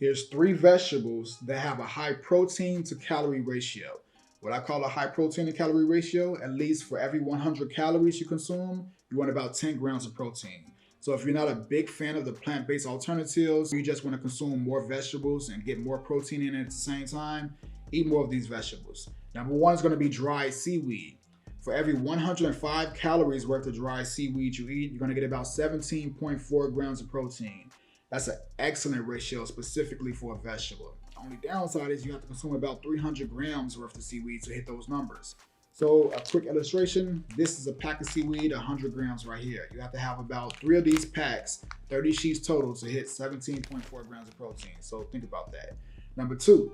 Here's 3 vegetables that have a high protein to calorie ratio. What I call a high protein to calorie ratio, at least for every 100 calories you consume, you want about 10 grams of protein. So if you're not a big fan of the plant-based alternatives, you just want to consume more vegetables and get more protein in at the same time, eat more of these vegetables. Number 1 is going to be dry seaweed. For every 105 calories worth of dry seaweed you eat, you're going to get about 17.4 grams of protein. That's an excellent ratio specifically for a vegetable. The only downside is you have to consume about 300 grams worth of seaweed to hit those numbers. So a quick illustration, this is a pack of seaweed, 100 grams right here. You have to have about 3 of these packs, 30 sheets total, to hit 17.4 grams of protein. So think about that. Number 2,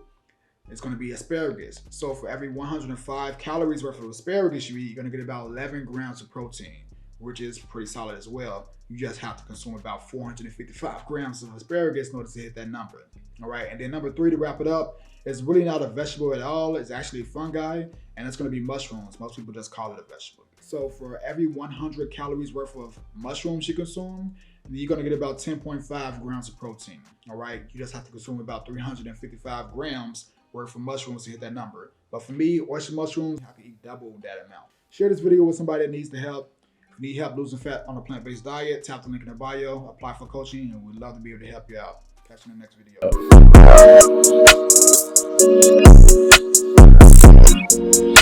it's going to be asparagus. So for every 105 calories worth of asparagus you eat, you're going to get about 11 grams of protein, which is pretty solid as well. You just have to consume about 455 grams of asparagus in order to hit that number. All right, and then number 3, to wrap it up, is really not a vegetable at all. It's actually fungi, and it's going to be mushrooms. Most people just call it a vegetable. So for every 100 calories worth of mushrooms you consume, you're going to get about 10.5 grams of protein. All right, you just have to consume about 355 grams worth of mushrooms to hit that number. But for me, oyster mushrooms, I can eat double that amount. Share this video with somebody that needs the help. If you need help losing fat on a plant-based diet, tap the link in the bio, apply for coaching, and we'd love to be able to help you out. Catch you in the next video.